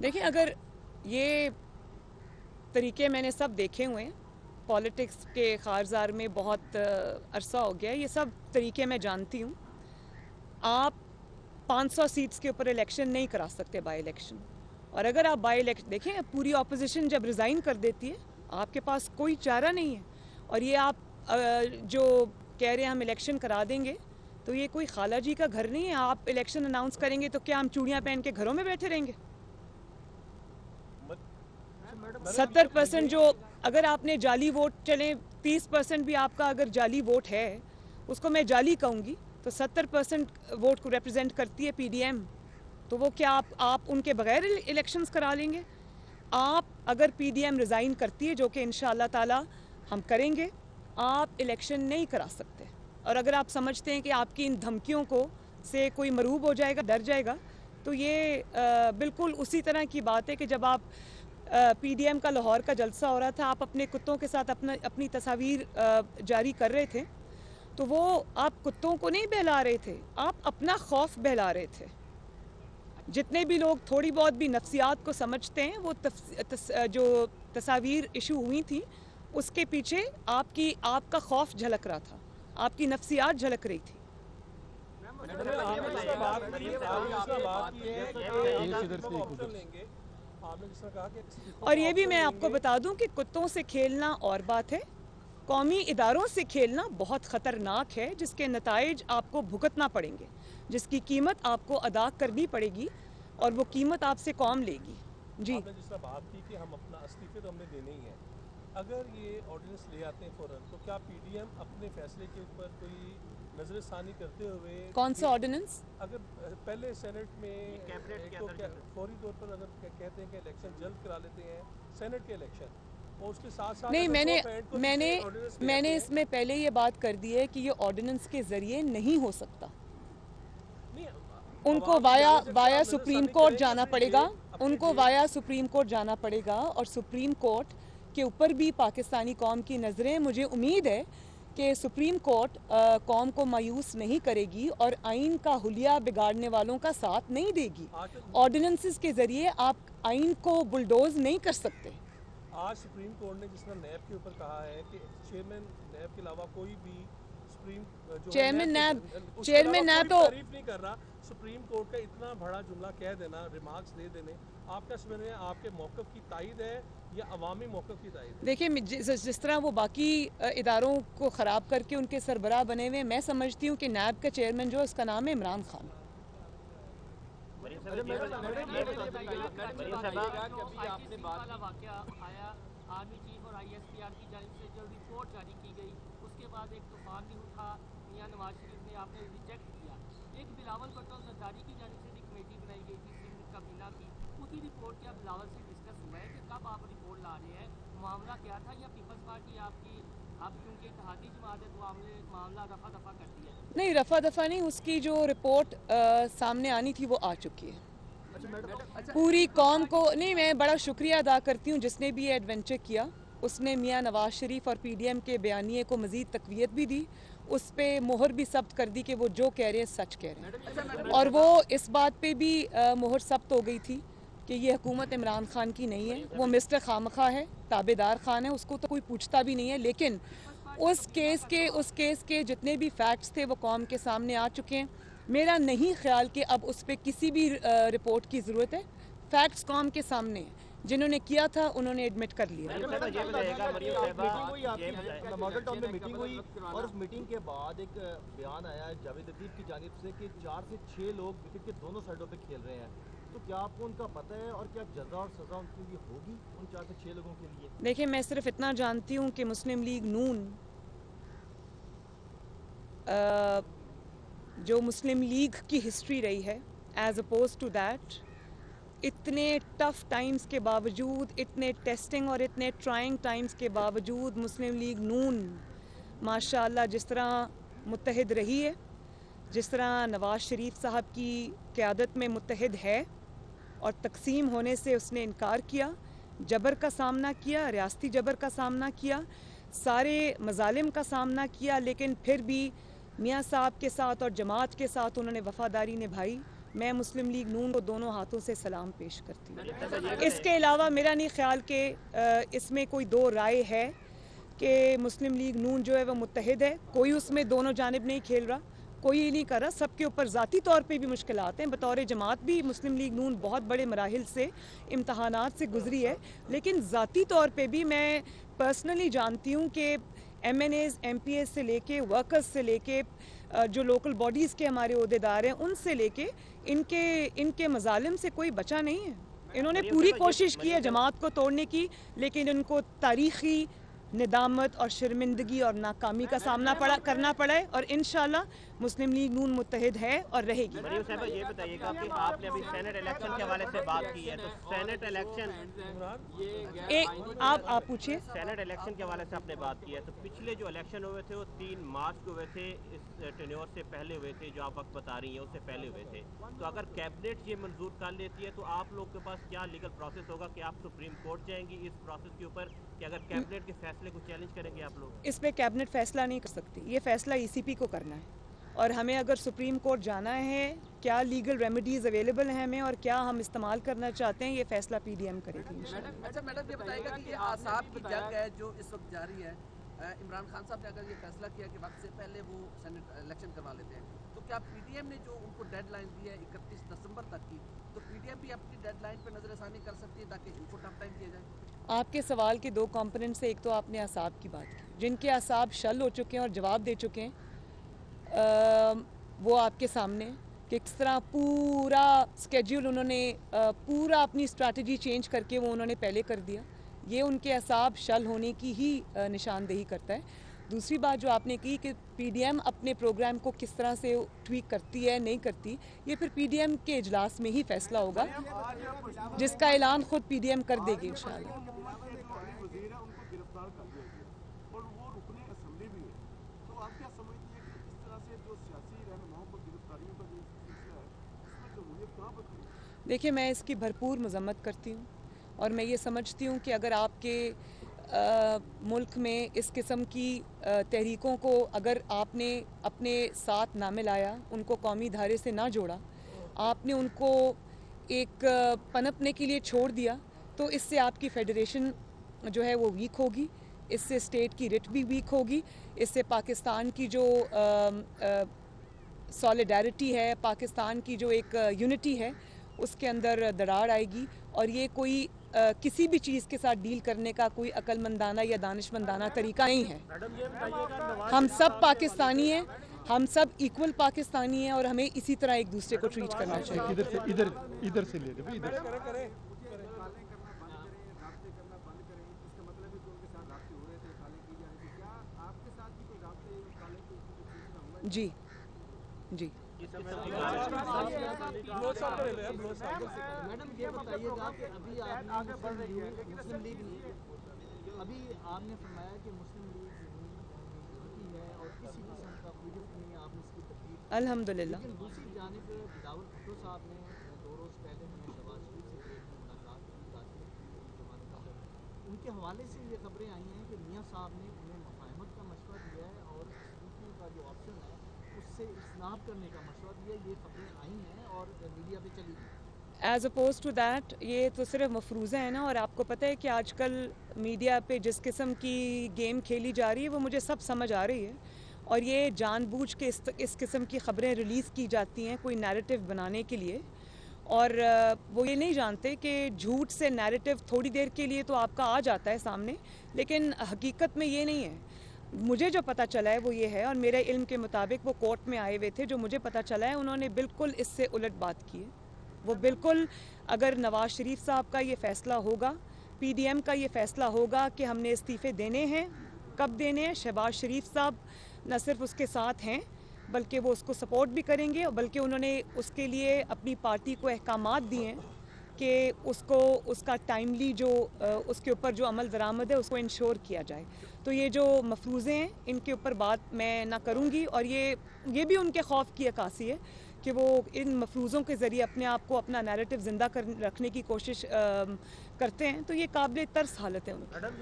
देखिए, अगर ये तरीके मैंने सब देखे हुए हैं, पॉलिटिक्स के ख़ारज़ार में बहुत अरसा हो गया, ये सब तरीके मैं जानती हूँ। आप 500 सीट्स के ऊपर इलेक्शन नहीं करा सकते, बाई इलेक्शन। और अगर आप बाई इलेक्शन देखें, पूरी ऑपोजिशन जब रिज़ाइन कर देती है, आपके पास कोई चारा नहीं है। और ये आप जो कह रहे हैं हम इलेक्शन करा देंगे, तो ये कोई खाला जी का घर नहीं है। आप इलेक्शन अनाउंस करेंगे तो क्या हम चूड़ियाँ पहन के घरों में बैठे रहेंगे? 70% जो, अगर आपने जाली वोट, चलें 30% भी आपका अगर जाली वोट है, उसको मैं जाली कहूँगी, तो 70% वोट को रिप्रेजेंट करती है पीडीएम। तो वो क्या आप उनके बगैर इलेक्शंस करा लेंगे? आप अगर पीडीएम रिज़ाइन करती है, जो कि इंशाअल्लाह ताला हम करेंगे, आप इलेक्शन नहीं करा सकते। और अगर आप समझते हैं कि आपकी इन धमकियों को से कोई मरूब हो जाएगा, डर जाएगा, तो ये बिल्कुल उसी तरह की बात है कि जब आप पीडीएम का लाहौर का जलसा हो रहा था, आप अपने कुत्तों के साथ अपनी तस्वीर जारी कर रहे थे, तो वो आप कुत्तों को नहीं बहला रहे थे, आप अपना खौफ बहला रहे थे। जितने भी लोग थोड़ी बहुत भी नफ्सियात को समझते हैं, वो जो तस्वीर इशू हुई थी, उसके पीछे आपका खौफ झलक रहा था, आपकी नफ्सियात झलक रही थी। और ये भी मैं आपको बता दूं कि कुत्तों से खेलना और बात है, कौमी इदारों से खेलना बहुत ख़तरनाक है, जिसके नताइज आपको भुगतना पड़ेंगे, जिसकी कीमत आपको अदा करनी पड़ेगी, और वो कीमत आपसे कौम लेगी। जी, आपने जिस तरह बात की कि हम अपना इस्तीफे तो हमने देने ही है, अगर ये ऑर्डिनेंस ले आते हैं फ़ौरन, तो क्या पीडीएम अपने फैसले के ऊपर कोई नज़रसानी करते हुए, कौन सा ऑर्डिनेंस? अगर पहले सेनेट में एक तो फौरी तौर पर अगर कहते हैं कि इलेक्शन जल्द करा लेते हैं, सेनेट के इलेक्शन, और उसके साथ साथ नहीं, मैंने मैंने ऑर्डिनेंस मैंने इसमें पहले ये बात कर दी है कि ये ऑर्डिनेंस के ज़रिए नहीं हो सकता। उनको वाया सुप्रीम कोर्ट जाना पड़ेगा, उनको वाया सुप्रीम कोर्ट जाना पड़ेगा, और सुप्रीम कोर्ट के ऊपर भी पाकिस्तानी कौम की नज़रें, मुझे उम्मीद है कि सुप्रीम कोर्ट कौम को मायूस नहीं करेगी और आइन का हुलिया बिगाड़ने वालों का साथ नहीं देगी। ऑर्डिनेंसेस के ज़रिए आप आइन को बुलडोज नहीं कर सकते। आज सुप्रीम कोर्ट ने जिस तरह नैब के ऊपर कहा है कि चेयरमैन नैब के अलावा कोई भी सुप्रीम जो चेयरमैन नैब तो तारीफ नहीं कर रहा, सुप्रीम कोर्ट का इतना बड़ा जुमला कह देना, रिमार्क्स दे देने, आपका समझ में आपके मौक़िफ़ की तायद है या अवामी मौक़िफ़ की तायद है? देखिए, जिस तरह वो बाकी इदारों को ख़राब करके उनके सरबराह बने हुए, मैं समझती हूँ कि नैब का चेयरमैन जो है उसका नाम है इमरान खान। आर्मी चीफ और आईएसपीआर की जानिब से जो रिपोर्ट जारी की गई, उसके बाद एक तूफान भी उठा, मियां नवाज शरीफ ने आपने रिजेक्ट किया। एक बिलावल भुट्टो जरदारी की जानिब से भी कमेटी बनाई गई थी सिंध काबीना की, उसकी रिपोर्ट क्या बिलावल से डिस्कस हुआ है कि कब आप रिपोर्ट ला रहे हैं, मामला क्या था, या पीपल्स पार्टी आपकी आप क्योंकि इत्तेहादी जमात है तो मामला रफा दफा कर दिया? नहीं, रफा दफा नहीं, उसकी जो रिपोर्ट सामने आनी थी वो आ चुकी है। पूरी कौम को नहीं, मैं बड़ा शुक्रिया अदा करती हूँ जिसने भी ये एडवेंचर किया। उसने मियां नवाज शरीफ और पीडीएम के बयानिए को मज़ीद तकवीत भी दी, उस पर मोहर भी सब्त कर दी कि वो जो कह रहे हैं सच कह रहे हैं। और वो इस बात पे भी मोहर सब्त हो गई थी कि ये हुकूमत इमरान खान की नहीं है, वो मिस्टर खामखा है, ताबेदार खान है, उसको तो कोई पूछता भी नहीं है। लेकिन उस केस के जितने भी फैक्ट्स थे वो कौम के सामने आ चुके हैं। मेरा नहीं ख्याल कि अब उस पर किसी भी रिपोर्ट की ज़रूरत है। फैक्ट्स कौम के सामने हैं, जिन्होंने किया था उन्होंने एडमिट कर लिया। मॉडल टाउन में मीटिंग हुई और उस मीटिंग के बाद एक बयान आया जावेद लतीफ़ की जानिब से कि 4 से 6 लोग विकेट के दोनों साइडों पे खेल रहे हैं, तो क्या आपको उनका पता है और क्या जज़ा और सज़ा उनके लिए होगी उन 4 से 6 लोगों के लिए? देखिए, मैं सिर्फ इतना जानती हूँ कि मुस्लिम लीग नून जो मुस्लिम लीग की हिस्ट्री रही है, एज अपोज टू दैट, इतने टफ़ टाइम्स के बावजूद, इतने टेस्टिंग और इतने ट्राइंग टाइम्स के बावजूद, मुस्लिम लीग नून माशाअल्लाह जिस तरह मुत्तहिद रही है, जिस तरह नवाज शरीफ साहब की क़यादत में मुत्तहिद है, और तकसीम होने से उसने इनकार किया, जबर का सामना किया, रियासती जबर का सामना किया, सारे मजालिम का सामना किया, लेकिन फिर भी मियाँ साहब के साथ और जमात के साथ उन्होंने वफ़ादारी निभाई, मैं मुस्लिम लीग नून को दोनों हाथों से सलाम पेश करती हूँ। इसके अलावा मेरा नहीं ख्याल कि इसमें कोई दो राय है कि मुस्लिम लीग नून जो है वह मुत्तहिद है। कोई उसमें दोनों जानिब नहीं खेल रहा, कोई ये नहीं कर रहा। सबके ऊपर ज़ाती तौर पे भी मुश्किलात हैं। बतौर जमात भी मुस्लिम लीग नून बहुत बड़े मराहिल से, इम्तहानात से गुजरी है, लेकिन ज़ाती तौर पे भी मैं पर्सनली जानती हूँ कि MNAs MPs से लेके वर्कर्स से लेके जो लोकल बॉडीज़ के हमारे ओहदेदार हैं उनसे लेके इनके मजालिम से कोई बचा नहीं है। इन्होंने पूरी कोशिश की है जमात को तोड़ने की, लेकिन इनको तारीख़ी निदामत और शर्मिंदगी और नाकामी का सामना करना पड़ा है। और इंशाल्लाह मुस्लिम लीग नून मुत्तहिद है और रहेगी। मरियम साहब ये बताइएगा कि आपने अभी सेनेट इलेक्शन के हवाले से बात की है, तो सेनेट इलेक्शन आप पूछिए। सेनेट इलेक्शन के हवाले से आपने बात की है, तो पिछले जो इलेक्शन हुए थे वो 3 मार्च को हुए थे, इस टेन्योर से पहले हुए थे, जो आप वक्त बता रही हैं उससे पहले हुए थे। तो अगर कैबिनेट ये मंजूर कर लेती है तो आप लोग के पास क्या लीगल प्रोसेस होगा कि आप सुप्रीम कोर्ट जाएंगी इस प्रोसेस के ऊपर, कि अगर कैबिनेट के फैसले को चैलेंज करेंगे आप लोग? इस पर कैबिनेट फैसला नहीं कर सकती, ये फैसला ECP को करना है। और हमें अगर सुप्रीम कोर्ट जाना है, क्या लीगल रेमेडीज़ अवेलेबल हैं हमें और क्या हम इस्तेमाल करना चाहते हैं, ये फैसला PDM करेगी इंशाल्लाह। अच्छा मैडम ये बताइएगा कि ये आसाब की जंग है जो इस वक्त जारी है, इमरान खान साहब ने अगर ये फैसला किया कि वक्त से पहले वो सेनेट इलेक्शन करवा लेते हैं, तो क्या PDM ने जो उनको डेडलाइन दी है 31 दिसंबर तक की, तो PDM भी अपनी डेडलाइन पर नजरसानी कर सकती है ताकि इनको टफ टाइम किया जाए? आपके सवाल के 2 कंपोनेंट्स से, एक तो आपने असाब की बात की, जिनके असाब शल हो चुके हैं और जवाब दे चुके हैं, वो आपके सामने कि किस तरह पूरा स्केड्यूल उन्होंने पूरा अपनी स्ट्रैटेजी चेंज करके वो उन्होंने पहले कर दिया। ये उनके असाब शल होने की ही निशानदेही करता है। दूसरी बात जो आपने की कि PDM अपने प्रोग्राम को किस तरह से ट्वीक करती है नहीं करती, ये फिर PDM के इजलास में ही फैसला होगा, जिसका ऐलान खुद PDM कर देगी इंशाल्लाह। देखिए, मैं इसकी भरपूर मजम्मत करती हूँ और मैं ये समझती हूँ कि अगर आपके मुल्क में इस किस्म की तहरीकों को अगर आपने अपने साथ ना मिलाया, उनको कौमी धारे से ना जोड़ा, आपने उनको एक पनपने के लिए छोड़ दिया, तो इससे आपकी फेडरेशन जो है वो वीक होगी, इससे स्टेट की रिट भी वीक होगी, इससे पाकिस्तान की जो सॉलिडारिटी है, पाकिस्तान की जो एक यूनिटी है, उसके अंदर दरार आएगी। और ये कोई किसी भी चीज़ के साथ डील करने का कोई अक्लमंदाना या दानिशमंदाना तरीका नहीं है। हम सब पाकिस्तानी हैं, हम सब इक्वल पाकिस्तानी हैं और हमें इसी तरह एक दूसरे को ट्रीट करना चाहिए। इधर से ले लो, इधर जी जी। मैडम ये बताइएगा कि अभी आपने फरमाया कि मुस्लिम लीग है और किसी किस्म का कोई नहीं है, आपने इसकी तकलीफ अल्हम्दुलिल्लाह। लेकिन दूसरी जानिब बिलावल भुट्टो साहब ने 2 रोज़ पहले हमें शहबाज शरीफ से मुलाकात की, उनके हवाले से ये खबरें आई हैं कि मियाँ साहब ने उन्हें मुफाहमत का मशवरा दिया है और इस्तीफे का जो ऑप्शन है उससे इस्नाब करने का मशवरा दिया। ये खबरें आई हैं और मीडिया पे चली गई। एज़ अपोज टू दैट, ये तो सिर्फ मफरूज़ा है ना, और आपको पता है कि आजकल मीडिया पे जिस किस्म की गेम खेली जा रही है वो मुझे सब समझ आ रही है, और ये जानबूझ के इस किस्म की ख़बरें रिलीज़ की जाती हैं कोई नैरेटिव बनाने के लिए, और वो ये नहीं जानते कि झूठ से नैरेटिव थोड़ी देर के लिए तो आपका आ जाता है सामने, लेकिन हकीकत में ये नहीं है। मुझे जो पता चला है वो ये है, और मेरे इल्म के मुताबिक वो कोर्ट में आए हुए थे, जो मुझे पता चला है उन्होंने बिल्कुल इससे उलट बात की है। वो बिल्कुल, अगर नवाज शरीफ साहब का ये फ़ैसला होगा, PDM का ये फ़ैसला होगा कि हमने इस्तीफ़े देने हैं, कब देने हैं, शहबाज शरीफ साहब न सिर्फ उसके साथ हैं बल्कि वो उसको सपोर्ट भी करेंगे, और बल्कि उन्होंने उसके लिए अपनी पार्टी को अहकामात दिए हैं कि उसको उसका टाइमली जो उसके ऊपर जो अमल दरामद है उसको इंश्योर किया जाए। तो ये जो मफरूज़े हैं इनके ऊपर बात मैं ना करूँगी, और ये भी उनके खौफ की अक्कासी है कि वो इन मफरूज़ों के ज़रिए अपने आप को, अपना नैरेटिव ज़िंदा रखने की कोशिश करते हैं, तो ये काबिल तर्स हालत है उनकी।